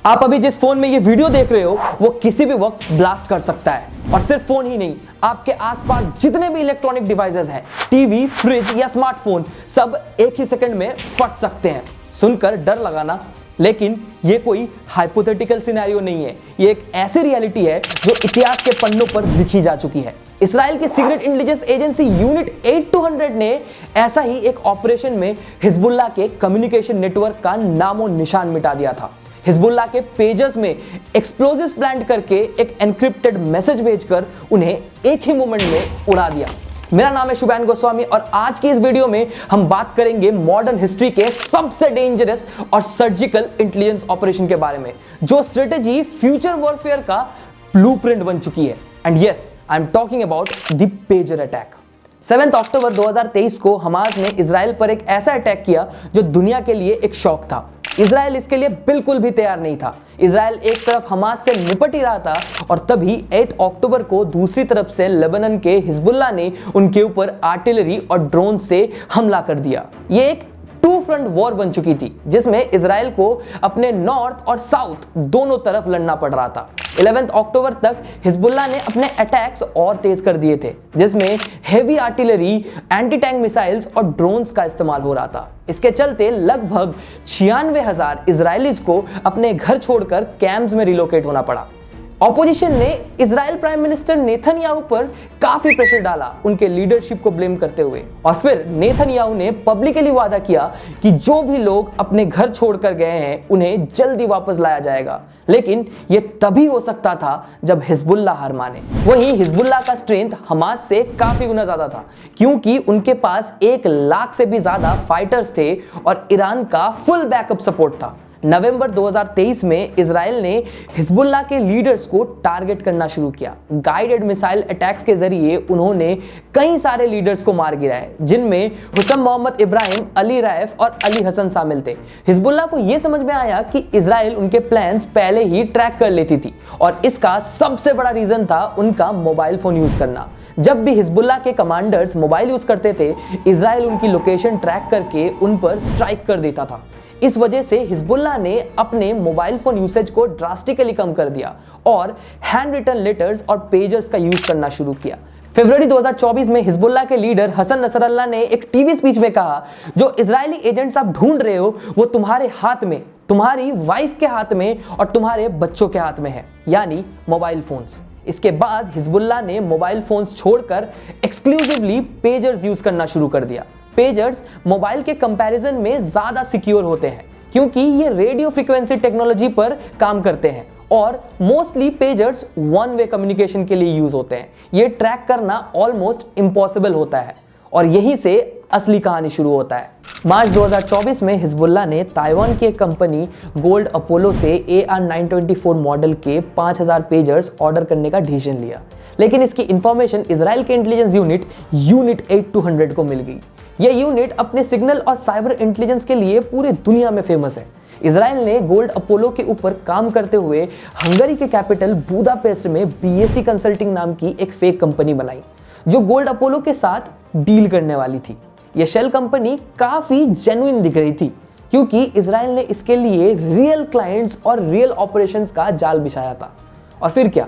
आप अभी जिस फोन में ये वीडियो देख रहे हो वो किसी भी वक्त ब्लास्ट कर सकता है। और सिर्फ फोन ही नहीं, आपके आसपास जितने भी इलेक्ट्रॉनिक डिवाइसेस हैं, टीवी, फ्रिज या स्मार्टफोन, सब एक ही सेकंड में फट सकते हैं। सुनकर डर लगाना, लेकिन ये कोई हाइपोथेटिकल सिनेरियो नहीं है। ये एक ऐसी रियलिटी है जो इतिहास के पन्नों पर लिखी जा चुकी है। इजराइल की सीक्रेट इंटेलिजेंस एजेंसी यूनिट 8200 ने ऐसा ही एक ऑपरेशन में हिजबुल्लाह के कम्युनिकेशन नेटवर्क का नामो निशान मिटा दिया था। हिजबुल्लाह के पेजर्स में एक्सप्लोजिव्स प्लांट करके एक एनक्रिप्टेड मैसेज भेजकर उन्हें एक ही मोमेंट में उड़ा दिया। मेरा नाम है शुभैन गोस्वामी और आज की इस वीडियो में हम बात करेंगे मॉडर्न हिस्ट्री के सबसे डेंजरस और सर्जिकल इंटेलिजेंस ऑपरेशन के बारे में, जो स्ट्रेटेजी फ्यूचर वॉरफेयर का ब्लूप्रिंट बन चुकी है। And yes, I am talking about the pager attack. 7 अक्टूबर 2023 को हमास ने इजराइल पर एक ऐसा अटैक किया जो दुनिया के लिए एक शॉक था। इजराइल इसके लिए बिल्कुल भी तैयार नहीं था। इजराइल एक तरफ हमास से निपट ही रहा था और तभी 8 अक्टूबर को दूसरी तरफ से लेबनान के हिजबुल्लाह ने उनके ऊपर आर्टिलरी और ड्रोन से हमला कर दिया। ये एक टू फ्रंट वॉर बन चुकी थी जिसमें इजराइल को अपने नॉर्थ और साउथ दोनों तरफ लड़ना पड़ रहा था। 11 अक्टूबर तक हिजबुल्लाह ने अपने अटैक्स और तेज कर दिए थे, जिसमें heavy artillery, anti tank missiles और ड्रोन्स का इस्तेमाल हो रहा था। इसके चलते लगभग 96,000 इजरायलीज को अपने घर छोड़कर कैंप्स में रिलोकेट होना पड़ा। ऑपोजिशन ने इजराइल प्राइम मिनिस्टर नेतन्याहू पर काफी प्रेशर डाला, उनके लीडरशिप को ब्लेम करते हुए। और फिर नेतन्याहू ने पब्लिकली वादा किया कि जो भी लोग अपने घर छोड़कर गए हैं उन्हें जल्दी वापस लाया जाएगा। लेकिन यह तभी हो सकता था जब हिजबुल्लाह हार माने। वहीं हिजबुल्लाह का स्ट्रेंथ हमास से काफी गुना ज्यादा था, क्योंकि उनके पास 1 लाख से भी ज्यादा फाइटर्स थे और ईरान का फुल बैकअप सपोर्ट था। नवंबर 2023 में इजराइल ने हिजबुल्लाह के लीडर्स को टारगेट करना शुरू किया। गाइडेड मिसाइल अटैक्स के जरिए उन्होंने कई सारे लीडर्स को मार गिराया, जिनमें हुसैन मोहम्मद इब्राहिम, अली रैफ और अली हसन शामिल थे। हिजबुल्लाह को यह समझ में आया कि इजराइल उनके प्लान्स पहले ही ट्रैक कर लेती थी और इसका सबसे बड़ा रीजन था उनका मोबाइल फोन यूज करना। जब भी हिजबुल्लाह के कमांडर्स मोबाइल यूज करते थे, इजराइल उनकी लोकेशन ट्रैक करके उन पर स्ट्राइक कर देता था। इस वजह से हिजबुल्लाह ने अपने मोबाइल फोन यूसेज को ड्रास्टिकली कम कर दिया और हैंड रिटन लेटर्स और पेजर्स का यूज करना शुरू किया। फरवरी 2024 में हिजबुल्लाह के लीडर हसन नसरल्लाह ने एक टीवी स्पीच में कहा, जो इजरायली एजेंट्स आप ढूंढ रहे हो वो तुम्हारे हाथ में, तुम्हारी वाइफ के हाथ में और तुम्हारे बच्चों के हाथ में है, यानी मोबाइल फोन्स। इसके बाद हिजबुल्लाह ने मोबाइल फोन्स छोड़कर एक्सक्लूसिवली पेजर्स यूज करना शुरू कर दिया। पेजर्स मोबाइल के कंपैरिजन में ज्यादा सिक्योर होते हैं क्योंकि ये रेडियो फ्रीक्वेंसी टेक्नोलॉजी पर काम करते हैं और mostly pagers one way communication के लिए यूज होते हैं। ये ट्रैक करना ऑलमोस्ट इम्पॉसिबल होता है और यहीं से असली कहानी शुरू होता है। मार्च 2024 में हिजबुल्लाह ने ताइवान की एक कंपनी गोल्ड अपोलो से AR-924 मॉडल के 5000 पेजर्स ऑर्डर करने का डिसीजन लिया, लेकिन इसकी इंफॉर्मेशन इजराइल के इंटेलिजेंस यूनिट 8200 को मिल गई। यह यूनिट अपने सिग्नल और साइबर इंटेलिजेंस के लिए पूरी दुनिया में फेमस है। इजराइल ने गोल्ड अपोलो के ऊपर काम करते हुए हंगरी के कैपिटल बुदापेस्ट में BAC कंसल्टिंग नाम की एक फेक कंपनी बनाई, जो गोल्ड अपोलो के साथ डील करने वाली थी। यह शेल कंपनी काफी जेन्युइन दिख रही थी क्योंकि इजराइल ने इसके लिए रियल क्लाइंट्स और रियल ऑपरेशंस का जाल बिछाया था। और फिर क्या,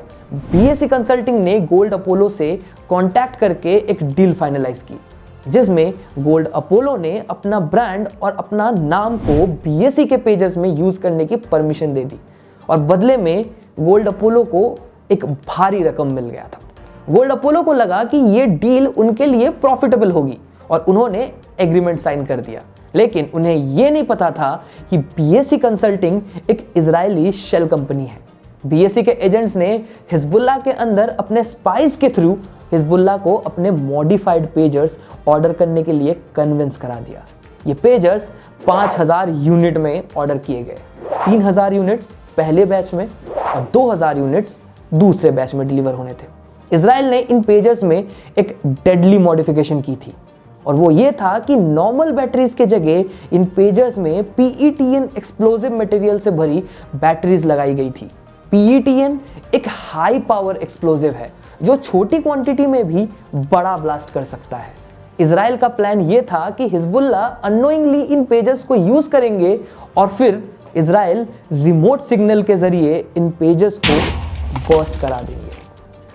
BAC कंसल्टिंग ने गोल्ड अपोलो से कॉन्टैक्ट करके एक डील फाइनलाइज की, जिसमें गोल्ड अपोलो ने अपना ब्रांड और अपना नाम को BAC के पेजेस में यूज करने की परमिशन दे दी और बदले में गोल्ड अपोलो को एक भारी रकम मिल गया था। गोल्ड अपोलो को लगा कि यह डील उनके लिए प्रॉफिटेबल होगी और उन्होंने एग्रीमेंट साइन कर दिया, लेकिन उन्हें यह नहीं पता था कि BAC कंसल्टिंग एक इजरायली शेल कंपनी है। BAC के एजेंट्स ने हिजबुल्लाह के अंदर अपने स्पाइस के थ्रू हिजबुल्लाह को अपने मॉडिफाइड पेजर्स ऑर्डर करने के लिए कन्विंस करा दिया। ये पेजर्स 5000 यूनिट में ऑर्डर किए गए। 3000 यूनिट्स पहले बैच में और 2000 यूनिट्स दूसरे बैच में डिलीवर होने थे। इजराइल ने इन पेजर्स में एक डेडली मॉडिफिकेशन की थी और वो ये था कि नॉर्मल बैटरीज के जगह इन पेजर्स में PETN एक्सप्लोजिव मटेरियल से भरी बैटरीज लगाई गई थी। PETN एक हाई पावर एक्सप्लोजिव है जो छोटी क्वांटिटी में भी बड़ा ब्लास्ट कर सकता है। इजराइल का प्लान यह था कि हिजबुल्लाह अननोइंगली इन पेजेस को यूज करेंगे और फिर इजराइल रिमोट सिग्नल के जरिए इन पेजेस को बर्स्ट करा देंगे।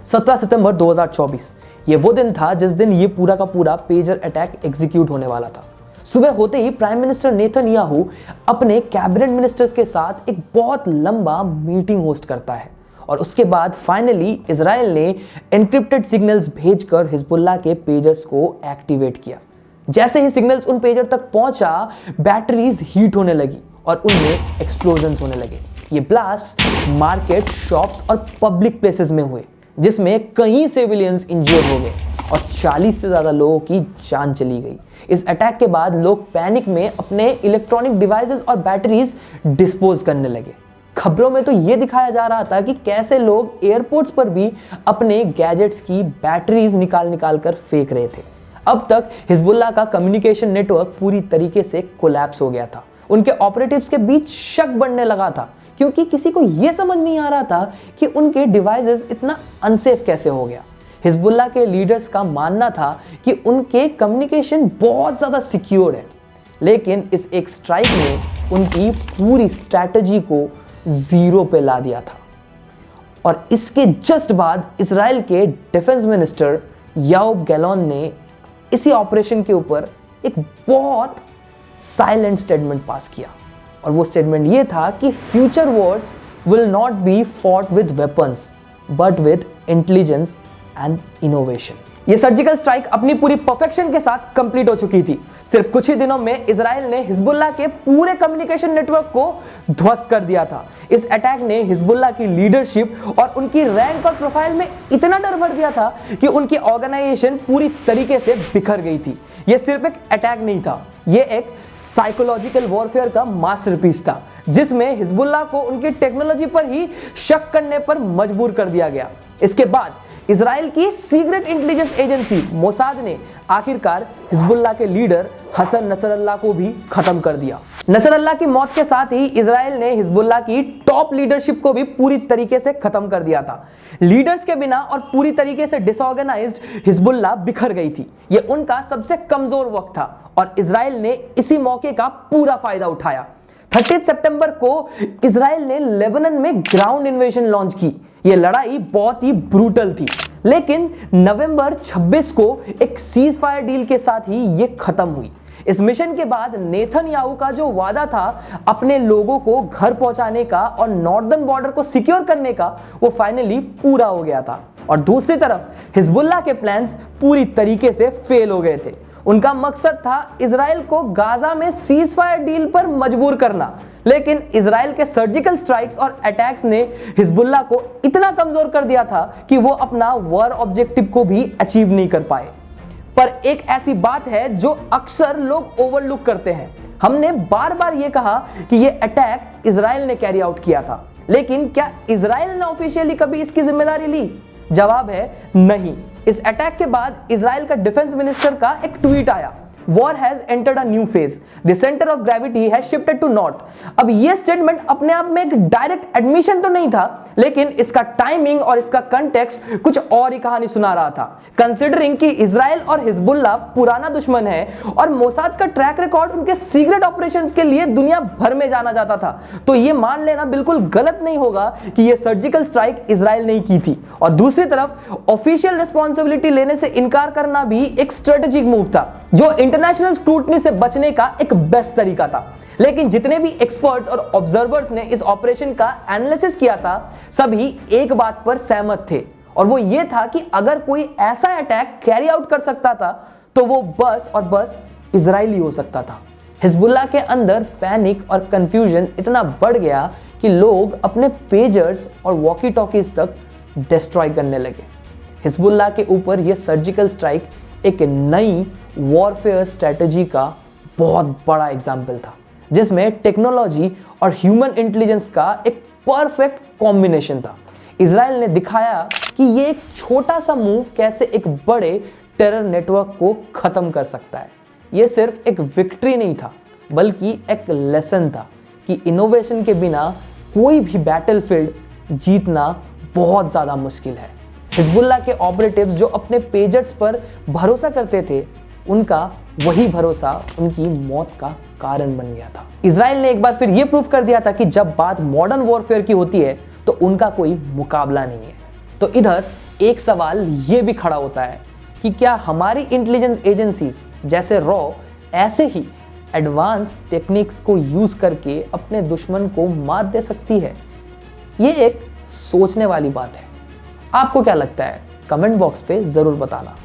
17 सितंबर 2024 ये वो दिन था जिस दिन ये पूरा का पूरा पेजर अटैक एग्जीक्यूट होने वाला था। सुबह होते ही प्राइम मिनिस्टर नेतन्याहू अपने कैबिनेट मिनिस्टर्स के साथ एक बहुत लंबा मीटिंग होस्ट करता है और उसके बाद फाइनली इजराइल ने एन्क्रिप्टेड सिग्नल्स भेजकर हिजबुल्लाह के पेजर्स को एक्टिवेट किया। जैसे ही सिग्नल्स उन पेजर तक पहुंचा, बैटरीज हीट होने लगी और उनमें एक्सप्लोजन्स होने लगे। ये ब्लास्ट मार्केट, शॉप्स और पब्लिक प्लेसेस में हुए, जिसमें कई सिविलियंस इंजर्ड हो गए और 40 से ज्यादा लोगों की जान चली गई। इस अटैक के बाद लोग पैनिक में अपने इलेक्ट्रॉनिक डिवाइसेस और बैटरीज डिस्पोज करने लगे। खबरों में तो यह दिखाया जा रहा था कि कैसे लोग एयरपोर्ट्स पर भी अपने गैजेट्स की बैटरीज निकाल कर फेंक रहे थे। अब तक हिजबुल्लाह का कम्युनिकेशन नेटवर्क पूरी तरीके से कोलैप्स हो गया था। उनके ऑपरेटिव्स के बीच शक बढ़ने लगा था, क्योंकि किसी को यह समझ नहीं आ रहा था कि उनके डिवाइसेस इतना अनसेफ कैसे हो गया। हिजबुल्लाह के लीडर्स का मानना था कि उनके कम्युनिकेशन बहुत ज्यादा सिक्योर है, लेकिन इस एक स्ट्राइक ने उनकी पूरी स्ट्रैटेजी को जीरो पे ला दिया था। और इसके जस्ट बाद इजराइल के डिफेंस मिनिस्टर याओब गैलोन ने इसी ऑपरेशन के ऊपर एक बहुत साइलेंट स्टेटमेंट पास किया, और वो स्टेटमेंट ये था कि future Wars will not be fought with weapons but with intelligence and innovation. ये सर्जिकल स्ट्राइक अपनी पूरी परफेक्शन के साथ कंप्लीट हो चुकी थी। सिर्फ कुछ ही दिनों में इजराइल ने हिजबुल्लाह के पूरे कम्युनिकेशन नेटवर्क को ध्वस्त कर दिया था। इस अटैक ने हिजबुल्लाह की लीडरशिप और उनकी रैंक और प्रोफाइल में इतना डर भर दिया था कि उनकी ऑर्गेनाइजेशन पूरी तरीके से बिखर गई थी। यह सिर्फ एक अटैक नहीं था, यह एक साइकोलॉजिकल वॉरफेयर का मास्टरपीस था, जिसमें हिजबुल्लाह को उनकी टेक्नोलॉजी पर ही शक करने पर मजबूर कर दिया गया। इसके बाद इजराइल की सीक्रेट इंटेलिजेंस एजेंसी मोसाद ने आखिरकार हिजबुल्लाह के लीडर हसन नसरल्लाह को भी खत्म कर दिया। नसरल्लाह की मौत के साथ ही इजराइल ने हिजबुल्लाह की टॉप लीडरशिप को भी पूरी तरीके से खत्म कर दिया था। लीडर्स के बिना और पूरी तरीके से डिसऑर्गेनाइज्ड हिजबुल्लाह बिखर गई थी। यह उनका सबसे कमजोर वक्त था और इजराइल ने इसी मौके का पूरा फायदा उठाया। 30 सितंबर को इजराइल ने लेबनान में ग्राउंड इन्वेजन लॉन्च की। यह लड़ाई बहुत ही ब्रूटल थी, लेकिन नवंबर 26 को एक सीज फायर डील के साथ ही यह खत्म हुई। इस मिशन के बाद नेतन्याहू का जो वादा था अपने लोगों को घर पहुंचाने का और नॉर्दर्न बॉर्डर को सिक्योर करने का, वो फाइनली पूरा हो गया था। और दूसरी तरफ हिजबुल्लाह के प्लान्स पूरी तरीके से फेल हो गए थे। उनका मकसद था इजराइल को गाजा में सीज फायर डील पर मजबूर करना, लेकिन इजराइल के सर्जिकल स्ट्राइक्स और अटैक्स ने हिजबुल्लाह को इतना कमजोर कर दिया था कि वो अपना वॉर ऑब्जेक्टिव को भी अचीव नहीं कर पाए। पर एक ऐसी बात है जो अक्सर लोग ओवरलुक करते हैं। हमने बार बार ये कहा कि ये अटैक इजराइल ने कैरी आउट किया था, लेकिन क्या इजराइल ने ऑफिशियली कभी इसकी जिम्मेदारी ली? जवाब है नहीं। इस अटैक के बाद इजराइल का डिफेंस मिनिस्टर का एक ट्वीट आया, war has entered a new phase, the centre of gravity has shifted to north. अब यह स्टेटमेंट अपने आप में एक डायरेक्ट एडमिशन तो नहीं था, लेकिन इसका टाइमिंग और इसका कंटेक्स्ट कुछ और ही कहानी सुना रहा था। कंसिडरिंग कि इजराइल और हिजबुल्लाह पुराना दुश्मन है और मोसाद का ट्रैक रिकॉर्ड उनके सीक्रेट ऑपरेशंस के लिए दुनिया भर में जाना जाता था, तो यह मान लेना बिल्कुल गलत नहीं होगा कि यह सर्जिकल स्ट्राइक इजराइल ने की थी। और दूसरी तरफ ऑफिशियल रिस्पॉन्सिबिलिटी लेने से इनकार करना भी एक स्ट्रेटेजिक मूव था, जो इंटरनेशनल स्क्रूटनी से बचने का एक बेस्ट तरीका था। लेकिन जितने भी एक्सपर्ट्स और ऑब्जर्वर्स ने इस ऑपरेशन का एनालिसिस किया था, सभी एक बात पर सहमत थे, और वो ये था कि अगर कोई ऐसा अटैक कैरी आउट कर सकता था तो वो बस और बस इजराइल ही हो सकता था। हिजबुल्लाह के अंदर पैनिक और कंफ्यूजन इतना बढ़ गया कि लोग अपने पेजर्स और वॉकी टॉकीज तक डिस्ट्रॉय करने लगे। हिजबुल्लाह के ऊपर यह सर्जिकल स्ट्राइक एक नई वॉरफेयर स्ट्रेटजी का बहुत बड़ा एग्जाम्पल था, जिसमें टेक्नोलॉजी और ह्यूमन इंटेलिजेंस का एक परफेक्ट कॉम्बिनेशन था। इजराइल ने दिखाया कि यह एक छोटा सा मूव कैसे एक बड़े टेरर नेटवर्क को खत्म कर सकता है। यह सिर्फ एक विक्ट्री नहीं था, बल्कि एक लेसन था कि इनोवेशन के बिना कोई भी बैटलफील्ड जीतना बहुत ज्यादा मुश्किल है। हिजबुल्लाह के ऑपरेटिव्स जो अपने पेजर्स पर भरोसा करते थे, उनका वही भरोसा उनकी मौत का कारण बन गया था। इजराइल ने एक बार फिर यह प्रूव कर दिया था कि जब बात मॉडर्न वॉरफेयर की होती है तो उनका कोई मुकाबला नहीं है। तो इधर एक सवाल यह भी खड़ा होता है कि क्या हमारी इंटेलिजेंस एजेंसीज जैसे रॉ ऐसे ही एडवांस टेक्निक्स को यूज करके अपने दुश्मन को मात दे सकती है? यह एक सोचने वाली बात है। आपको क्या लगता है? कमेंट बॉक्स पे जरूर बताना।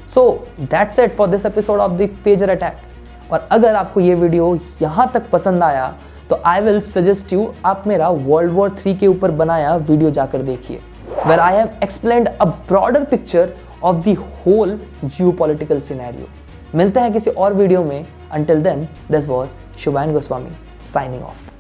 So that's it for this episode of the pager attack. और अगर आपको ये वीडियो यहाँ तक पसंद आया तो आई विल सजेस्ट यू आप मेरा वर्ल्ड वॉर 3 के ऊपर बनाया वीडियो जाकर देखिए, where I have explained a broader picture of the whole geopolitical scenario. मिलते हैं किसी और वीडियो में। Until then, this was Shubhan Goswami signing of.